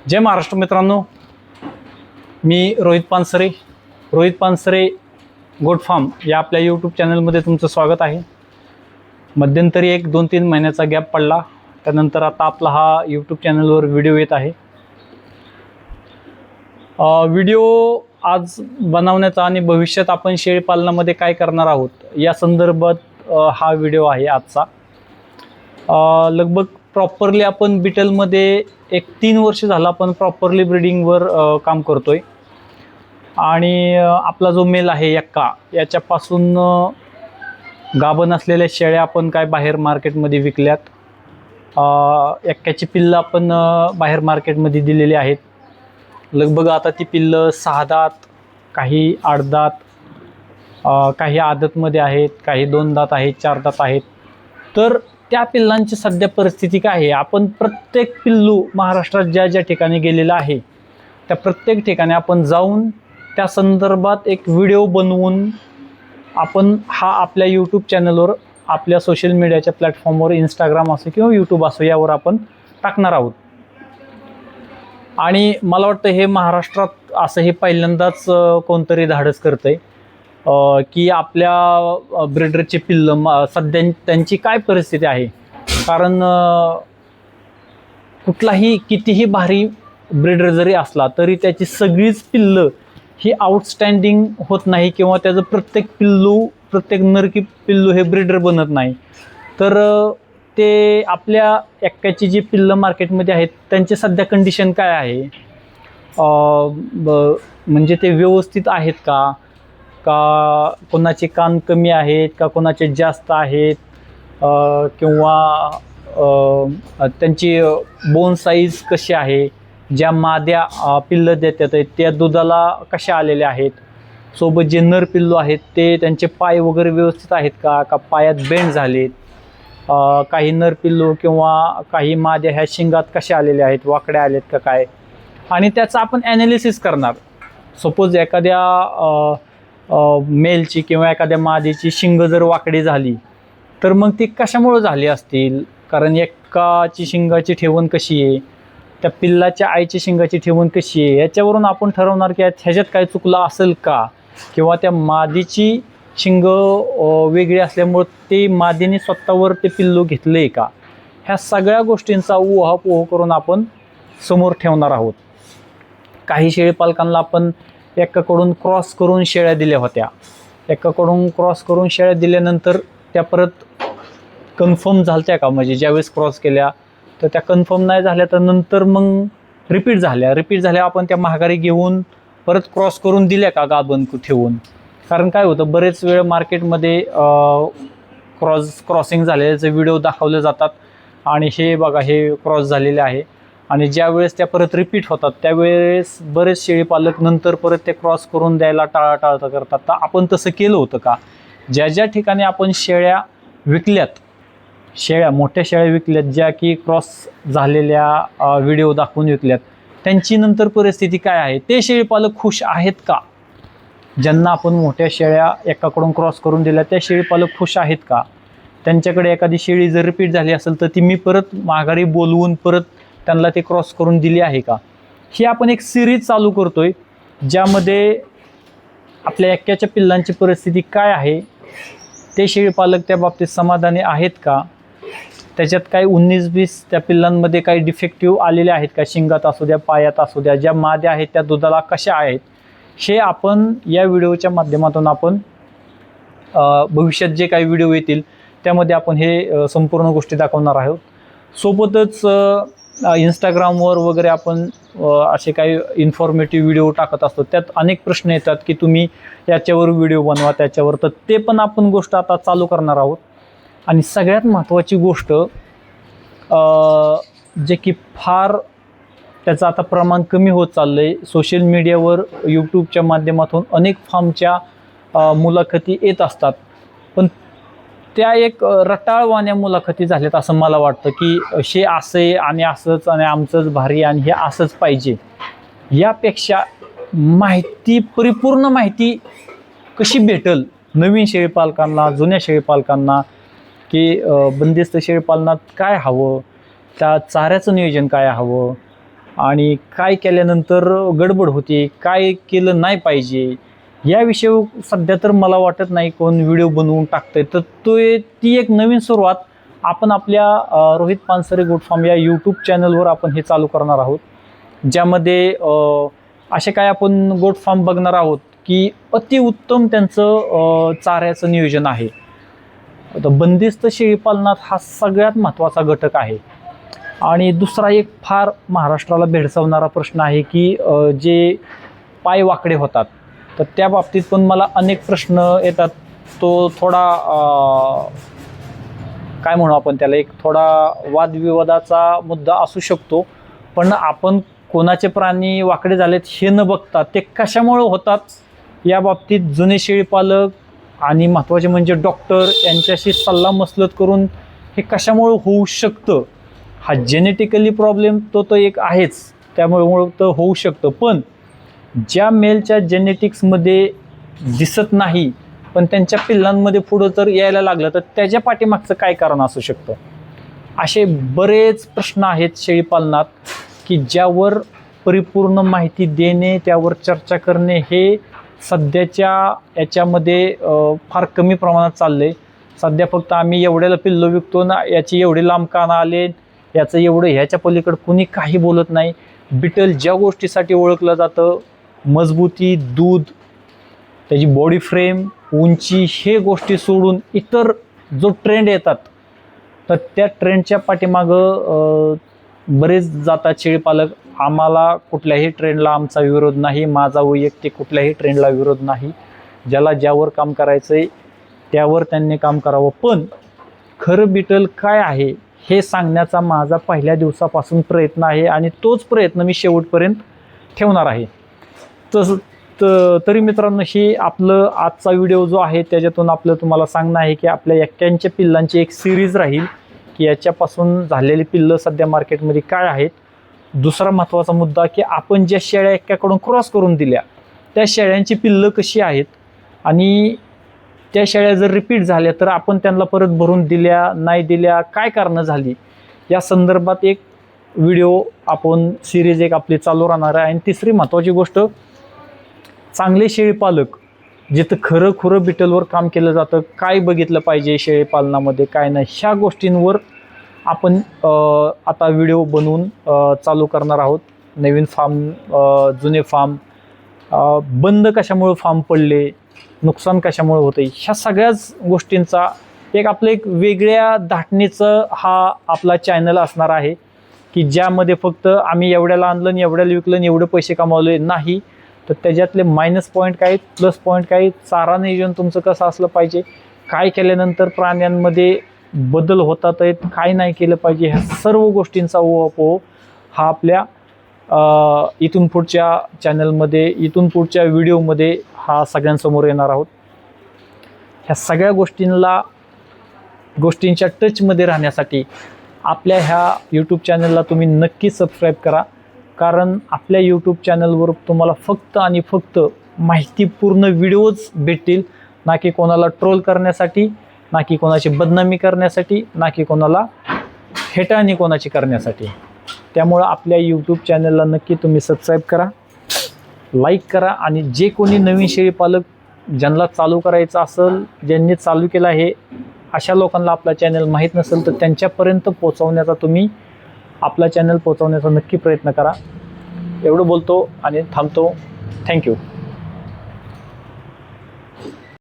जय महाराष्ट्र मित्रांनो, मी Rohit Pansare goat farm या आपल्या यूट्यूब चॅनलमध्ये तुमचं स्वागत आहे। मध्यंतरी एक 2-3 महिन्याचा गॅप पडला, त्यानंतर आता आपला हा यूट्यूब चॅनलवर व्हिडिओ येत आहे। व्हिडिओ आज बनवण्याचा आणि भविष्यात आपण शेळी पालनामध्ये काय करणार आहोत या संदर्भात हा व्हिडिओ आहे आजचा। लगभग प्रॉपरली आपण बिटलमध्ये एक 3 वर्ष झालं आपण प्रॉपरली ब्रीडिंगवर काम करतोय आणि आपला जो मेल आहे एक्का याच्यापासून गाभण असलेल्या शेळ्या आपण काय बाहेर मार्केटमध्ये विकल्यात। एक्क्याची पिल्लं आपण बाहेर मार्केटमध्ये दिलेली आहेत। लगभग आता ती पिल्लं 6 दात, काही 8 दात, काही आदतमध्ये आहेत, काही 2 दात आहेत, 4 दात आहेत। तर त्या पिल्लांची सध्या परिस्थिती काय आहे, आपण प्रत्येक पिल्लू महाराष्ट्रात ज्या ज्या ठिकाणी गेलेला आहे त्या प्रत्येक ठिकाणी आपण जाऊन त्या संदर्भात एक व्हिडिओ बनवून आपण हा आपल्या यूट्यूब चॅनलवर, आपल्या सोशल मीडियाच्या प्लॅटफॉर्मवर, इंस्टाग्राम असो किंवा यूट्यूब असो यावर आपण टाकणार आहोत। आणि मला वाटतं हे महाराष्ट्रात असं हे पहिल्यांदाच कोणतरी धाडस करतंय की आपल्या ब्रीडरची पिल्लं सध्या त्यांची काय परिस्थिती आहे। कारण कुठलाही कितीही भारी ब्रीडर जरी असला तरी त्याची सगळीच पिल्लं ही आउटस्टँडिंग होत नाही किंवा त्याचं प्रत्येक नरकी पिल्लू हे ब्रीडर बनत नाही। तर ते आपल्या एक्क्याची जी पिल्लं मार्केटमध्ये आहेत त्यांची सध्या कंडिशन काय आहे, म्हणजे ते व्यवस्थित आहेत का, कोणाचे कान कमी आहेत का कोणाचे जास्त आहेत, किंवा त्यांची बोन साईज कशी आहे, ज्या माद्या पिल्लं देतात त्या दुधाला कशा आलेल्या आहेत, सोबत जे नर पिल्लू आहेत ते त्यांचे पाय वगैरे व्यवस्थित आहेत का पायात बेंड झालेत, काही नर पिल्लू किंवा काही माद्या ह्या शिंगात कशा आलेल्या आहेत, वाकड्या आलेत का काय, आणि त्याचं आपण ॲनालिसिस करणार। सपोज एखाद्या मेलची किंवा एखाद्या मादीची शिंग जर वाकडी झाली तर मग ती कशामुळे झाली असतील, कारण एकाची शिंगाची ठेवण कशी आहे, त्या पिल्लाच्या आईची शिंगाची ठेवण कशी आहे, याच्यावरून आपण ठरवणार की ह्याच्यात काय चुकलं असेल का, किंवा त्या मादीची शिंग वेगळी असल्यामुळे ते मादीने स्वतःवर ते पिल्लू घेतले का, ह्या सगळ्या गोष्टींचा उहापोह करून आपण समोर ठेवणार आहोत। काही शेळीपालकांना आपण एकाकडून क्रॉस करून शेळ्या दिल्या होत्या, एकाकडून क्रॉस करून शेळ्या दिल्यानंतर त्या परत कन्फर्म झाल्या का, म्हणजे ज्यावेळेस क्रॉस केल्या तर त्या कन्फर्म नाही झाल्या तर नंतर मग रिपीट झाल्या आपण त्या महागारी घेऊन परत क्रॉस करून दिल्या का गाभण ठेवून। कारण काय होतं, बरेच वेळ मार्केटमध्ये क्रॉसिंग झालेल्याचे व्हिडिओ दाखवले जातात आणि हे बघा हे क्रॉस झालेले आहे, आणि ज्या वेळेस त्या परत रिपीट होतात त्यावेळेस बरेच शेळीपालक नंतर परत ते क्रॉस करून द्यायला टाळाटाळ करतात। तर आपण तसं केलं होतं का, ज्या ठिकाणी आपण शेळ्या विकल्यात, मोठ्या शेळ्या विकल्यात ज्या की क्रॉस झालेल्या व्हिडिओ दाखवून विकल्यात, त्यांची नंतर परिस्थिती काय आहे, ते शेळीपालक खुश आहेत का, ज्यांना आपण मोठ्या शेळ्या एकाकडून क्रॉस करून दिल्या त्या शेळीपालक खुश आहेत का, त्यांच्याकडे एखादी शेळी जर रिपीट झाली असेल तर ती मी परत माघारी बोलवून परत त्यांना ते क्रॉस करून दिली आहे का। ही आपण एक सिरीज चालू करतोय ज्यामध्ये आपल्या एक्क्याच्या पिल्लांची परिस्थिती काय आहे, ते शेळीपालक त्या बाबतीत समाधानी आहेत का, त्याच्यात काही 19-20 त्या पिल्लांमध्ये काही डिफेक्टिव्ह आलेले आहेत का, शिंगात असू द्या, पायात असू द्या, ज्या माद्या आहेत त्या दुधाला कशा आहेत, हे आपण या व्हिडिओच्या माध्यमातून आपण भविष्यात जे काही व्हिडिओ येतील त्यामध्ये आपण हे संपूर्ण गोष्टी दाखवणार आहोत। सोबतच इंस्टाग्रामवर वगैरे आपण असे काही इन्फॉर्मेटिव्ह व्हिडिओ टाकत असतो, त्यात अनेक प्रश्न येतात की तुम्ही याच्यावर व्हिडिओ बनवा त्याच्यावर, तर ते पण आपण गोष्ट आता चालू करणार आहोत। आणि सगळ्यात महत्त्वाची गोष्ट जे की फार त्याचं आता प्रमाण कमी होत चाललं आहे, सोशल मीडियावर यूट्यूबच्या माध्यमातून अनेक फार्मच्या मुलाखती येत असतात, पण त्या एक रटाळवाण्या मुलाखती झाल्यात असं मला वाटतं की हे असे आणि असंच आणि आमचंच भारी आणि हे असंच पाहिजे, यापेक्षा परिपूर्ण माहिती कशी भेटल नवीन शेळीपालकांना, जुन्या शेळीपालकांना, की बंदिस्त शेळीपालनात काय हवं, त्या चाऱ्याचं नियोजन काय हवं, आणि काय केल्यानंतर गडबड होते, काय केलं नाही पाहिजे याविषयी सध्या तर मला वाटत नाही कोण व्हिडिओ बनवून टाकतंय. तर ती एक नवीन सुरुवात आपण आपल्या रोहित पानसरे गोट फार्म या यूट्यूब चॅनलवर आपण हे चालू करणार आहोत, ज्यामध्ये असे काय आपण गोट फार्म बघणार आहोत की अतिउत्तम त्यांचं चाऱ्याचं नियोजन आहे. आता बंदिस्त शेळीपालनात हा सगळ्यात महत्त्वाचा घटक आहे. आणि दुसरा एक फार महाराष्ट्राला भेडसावणारा प्रश्न आहे की जे पाय वाकडे होतात, तर त्या बाबतीत पण मला अनेक प्रश्न येतात. तो थोडा काय म्हणू आपण त्याला, एक थोडा वादविवादाचा मुद्दा असू शकतो. पण आपण कोणाचे प्राणी वाकडे झालेत हे न बघता ते कशामुळे होतात या बाबतीत जुने शेळीपालक आणि महत्त्वाचे म्हणजे डॉक्टर यांच्याशी सल्लामसलत करून हे कशामुळे होऊ शकतं, हा जेनेटिकली प्रॉब्लेम तो एक आहेच, त्यामुळे तर होऊ शकतं. पण ज्या मेलच्या जेनेटिक्समध्ये दिसत नाही पण त्यांच्या पिल्लांमध्ये पुढं जर यायला लागलं तर त्याच्या पाठीमागचं काय कारण असू शकतं. असे बरेच प्रश्न आहेत शेळीपालनात की ज्यावर परिपूर्ण माहिती देणे, त्यावर चर्चा करणे हे सध्याच्या याच्यामध्ये फार कमी प्रमाणात चाललं आहे. सध्या फक्त आम्ही एवढ्याला पिल्लं विकतो ना, याची एवढे लांब कान आले, याचं एवढं, ह्याच्या पलीकडे कुणी काही बोलत नाही. बिटल ज्या गोष्टीसाठी ओळखलं जातं, मजबूती, दूध, त्याची बॉडी फ्रेम, उंची, हे गोष्टी सोडून इतर जो ट्रेंड येतात तर त्या ट्रेंडच्या पाठीमागं बरेच जातात शेळीपालक. आम्हाला कुठल्याही ट्रेंडला आमचा विरोध नाही, माझा वैयक्तिक कुठल्याही ट्रेंडला विरोध नाही. ज्याला ज्यावर काम करायचं आहे त्यावर त्यांनी काम करावं. पण खरं बिटल काय आहे हे सांगण्याचा माझा पहिल्या दिवसापासून प्रयत्न आहे आणि तोच प्रयत्न मी शेवटपर्यंत ठेवणार आहे. तरी मित्रांनो, ही आपलं आजचा व्हिडिओ जो आहे त्याच्यातून आपलं तुम्हाला सांगणं आहे की आपल्या एक्क्यांच्या पिल्लांची एक सिरीज राहील की याच्यापासून झालेली पिल्लं सध्या मार्केटमध्ये काय आहेत. दुसरा महत्त्वाचा मुद्दा की आपण ज्या शेळ्या एक्क्याकडून क्रॉस करून दिल्या त्या शेळ्यांची पिल्लं कशी आहेत आणि त्या शेळ्या जर रिपीट झाल्या तर आपण त्यांना परत भरून दिल्या नाही दिल्या, काय कारणं झाली, या संदर्भात एक व्हिडिओ आपण सिरीज एक आपली चालू राहणार आहे. आणि तिसरी महत्त्वाची गोष्ट, चांगले शेळीपालक जिथं खरं बिटलवर काम केलं जातं, काय बघितलं पाहिजे शेळीपालनामध्ये काय नाही, ह्या गोष्टींवर आपण आता व्हिडिओ बनवून चालू करणार आहोत. नवीन फार्म, जुने फार्म, बंद कशामुळे फार्म पडले, नुकसान कशामुळे होते, ह्या सगळ्याच गोष्टींचा एक वेगळ्या धाटणीचं हा आपला चॅनल असणार आहे की ज्यामध्ये फक्त आम्ही एवढ्याला आणलं आणि एवढ्याला विकलं आणि एवढे पैसे कमावले नाही, तर त्याच्यातले मायनस पॉईंट काय, प्लस पॉईंट काय, चारा नियोजन तुमचं कसं असलं पाहिजे, काय केल्यानंतर प्राण्यांमध्ये बदल होतात आहेत, काय नाही केलं पाहिजे, ह्या सर्व गोष्टींचा उहापोह हा आपल्या इथून पुढच्या चॅनलमध्ये, इथून पुढच्या व्हिडिओमध्ये हा सगळ्यांसमोर येणार आहोत. ह्या सगळ्या गोष्टींच्या टचमध्ये राहण्यासाठी आपल्या ह्या यूट्यूब चॅनलला तुम्ही नक्की सबस्क्राईब करा. कारण आपल्या यूट्यूब चॅनलवर तुम्हाला फक्त आणि फक्त माहितीपूर्ण व्हिडिओज भेटतील, ना की कोणाला ट्रोल करण्यासाठी, ना की कोणाची बदनामी करण्यासाठी, ना की कोणाला हेटाळणी कोणाची करण्यासाठी. त्यामुळं आपल्या यूट्यूब चॅनलला नक्की तुम्ही सबस्क्राईब करा, लाईक करा. आणि जे कोणी नवीन शेळीपालक ज्यांना चालू करायचं असेल, ज्यांनी चालू केलं आहे, अशा लोकांना आपला चॅनल माहीत नसेल तर त्यांच्यापर्यंत पोहोचवण्याचा तुम्ही आपला चॅनल पोहोचवण्याचा नक्की प्रयत्न करा. एवढं बोलतो आणि थांबतो. थँक्यू.